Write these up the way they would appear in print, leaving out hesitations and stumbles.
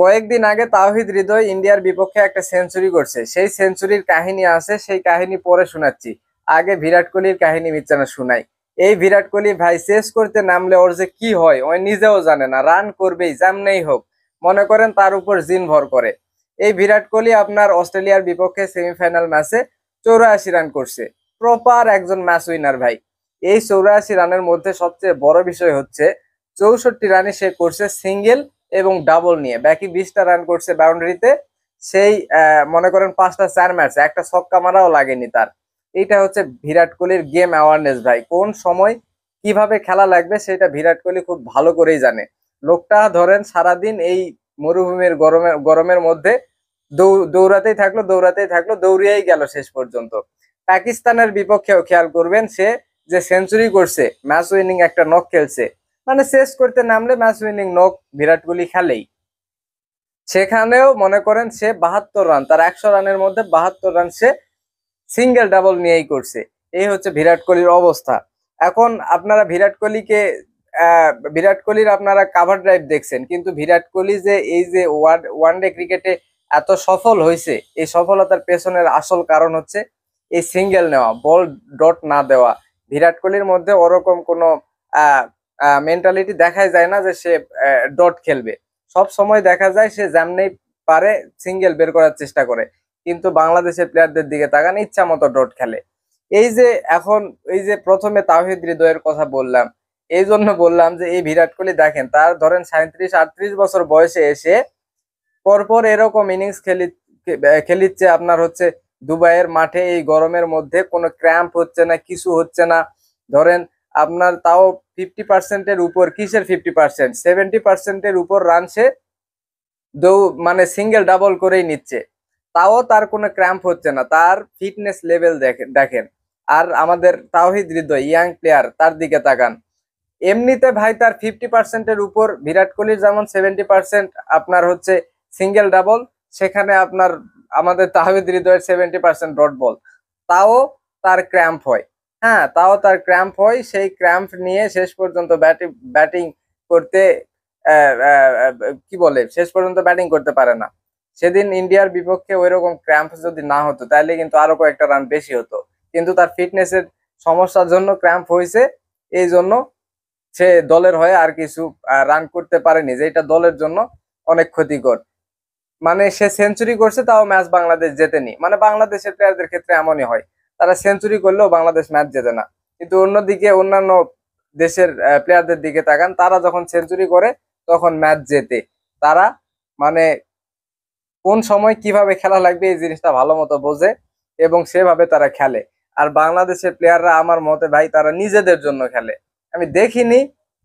কয়েকদিন আগে তাওহিদ হৃদয় ইন্ডিয়ার বিপক্ষে একটা সেঞ্চুরি করছে, সেই সেঞ্চুরির কাহিনী আছে, সেই কাহিনী পরে শোনাচ্ছি। আগে বিরাট কোহলির কাহিনী বিচ্ছানা শোনাই। এই বিরাট কোহলি ভাই চেস করতে নামলে ওর যে কি হয় ওই নিজেও জানে না, রান করবেই যেমনেই হোক, মনে করেন তার উপর জিন ভর করে। এই বিরাট কোহলি আপনার অস্ট্রেলিয়ার বিপক্ষে সেমিফাইনাল ম্যাচে 84 রান করছে, প্রপার একজন ম্যাচ উইনার ভাই। এই 84 রানের মধ্যে সবচেয়ে বড় বিষয় হচ্ছে 64 রানে সে করছে সিঙ্গেল এবং ডাবল নিয়ে, বাকি 20টা রান করছে বাউন্ডারিতে। সেই মনে করেন 5টা 4 ম্যাচে একটা ছক্কা মারাও লাগেনি তার। এইটা হচ্ছে বিরাট কোহলির গেম অ্যাওয়ারনেস ভাই, কোন সময় কিভাবে খেলা লাগবে সেটা বিরাট কোহলি খুব ভালো করেই জানে। লোকটা ধরেন সারাদিন এই মরুভূমির গরমের মধ্যে দৌড়াতেই থাকলো দৌড়িয়েই গেল শেষ পর্যন্ত। পাকিস্তানের বিপক্ষেও খেয়াল করবেন, সে যে সেঞ্চুরি করছে, ম্যাচ উইনিং একটা নক খেলছে, মানে শেষ করতে নামলে match winning knock Virat Kohli খেলেই। সেখানেও মনে করেন সে 72 রান, তার 100 রানের মধ্যে 72 রান সে সিঙ্গেল ডাবল নিয়েই করছে। এই হচ্ছে বিরাট কোহলির অবস্থা। এখন আপনারা বিরাট কোহলির আপনারা কাভার ড্রাইভ দেখছেন, কিন্তু বিরাট কোহলি যে এই যে ওয়ানডে ক্রিকেটে এত সফল হয়েছে, এই সফলতার পেছনের আসল কারণ হচ্ছে এই সিঙ্গেল নেওয়া, বল ডট না দেওয়া। বিরাট কোহলির মধ্যে ওরকম কোনো মেন্টালিটি দেখাই যায় না যে সে ডট খেলবে। সব সময় দেখা যায় সে যেমনেই পারে সিঙ্গেল বের করার চেষ্টা করে, কিন্তু বাংলাদেশের প্লেয়ারদের দিকে তাকান, ইচ্ছা মতো ডট খেলে। এই যে এখন এই যে প্রথমে তাওহিদ হৃদয়ের কথা বললাম, এই জন্য বললাম যে এই বিরাট কোহলি দেখেন, তার ধরেন 37-38 বছর বয়সে এসে পরপর এরকম ইনিংস খেলিচ্ছে আপনার হচ্ছে দুবাইয়ের মাঠে এই গরমের মধ্যে, কোনো ক্র্যাম্প হচ্ছে না, কিছু হচ্ছে না। ধরেন আপনার তাও 50%-এর উপর, কিসের 50%, 70%-এর উপর রান সে মানে সিঙ্গেল ডাবল করেই নিচ্ছে, তাও তার কোনো ক্র্যাম্প হচ্ছে না, তার ফিটনেস লেভেল দেখেন। আর আমাদের তাওহিদ হৃদয় ইয়াং প্লেয়ার, তার দিকে তাকান। এমনিতে ভাই তার 50%-এর উপর, বিরাট কোহলির যেমন 70% আপনার হচ্ছে সিঙ্গেল ডাবল, সেখানে আপনার আমাদের তাহিদ হৃদয়ের 70% ডট বল, তাও তার ক্র্যাম্প হয়। হ্যাঁ, তাও তার ক্র্যাম্প হয়, সেই ক্র্যাম্প নিয়ে শেষ পর্যন্ত ব্যাটিং করতে কি বলে, শেষ পর্যন্ত ব্যাটিং করতে পারে না। সেদিন ইন্ডিয়ার বিপক্ষে ওইরকম ক্র্যাম্প যদি না হতো তাহলে কিন্তু আরো কয়েকটা রান বেশি হতো, কিন্তু তার ফিটনেসের সমস্যার জন্য ক্র্যাম্প হয়েছে, এই জন্য সে দলের হয়ে আর কিছু রান করতে পারেনি, যেটা দলের জন্য অনেক ক্ষতিকর। মানে সে সেঞ্চুরি করছে তাও ম্যাচ বাংলাদেশ জেতেনি, মানে বাংলাদেশের প্লেয়ারদের ক্ষেত্রে এমনই হয়, তারা সেঞ্চুরি করলেও বাংলাদেশ ম্যাচ জেতে না। কিন্তু অন্যদিকে অন্যান্য দেশের প্লেয়ারদের দিকে তাকান, তারা যখন সেঞ্চুরি করে তখন ম্যাচ জেতে। তারা মানে কোন সময় কিভাবে খেলা লাগবে এই জিনিসটা ভালো মতো বোঝে এবং সেভাবে তারা খেলে। আর বাংলাদেশের প্লেয়াররা আমার মতে ভাই তারা নিজেদের জন্য খেলে। আমি দেখিনি,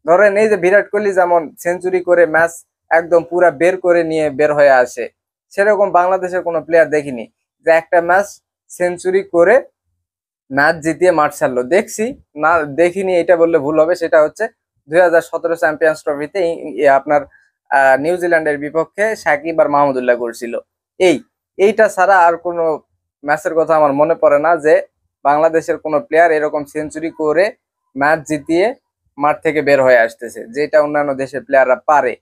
ধরেন এই যে বিরাট কোহলি যেমন সেঞ্চুরি করে ম্যাচ একদম পুরা বের করে নিয়ে বের হয়ে আসে, সেরকম বাংলাদেশের কোনো প্লেয়ার দেখিনি যে একটা ম্যাচ সেঞ্চুরি করে ম্যাচ জিতিয়ে মাঠ ছাড়লো। দেখছি না, দেখিনি এটা বললে ভুল হবে, সেটা হচ্ছে 2017 চ্যাম্পিয়ন্স ট্রফিতে আপনার নিউজিল্যান্ডের বিপক্ষে সাকিব আর মাহমুদুল্লাহ করছিল। এই এইটা ছাড়া আর কোনো ম্যাচের কথা আমার মনে পড়ে না যে বাংলাদেশের কোনো প্লেয়ার এরকম সেঞ্চুরি করে ম্যাচ জিতিয়ে মাঠ থেকে বের হয়ে আসতেছে, যেটা অন্যান্য দেশের প্লেয়াররা পারে।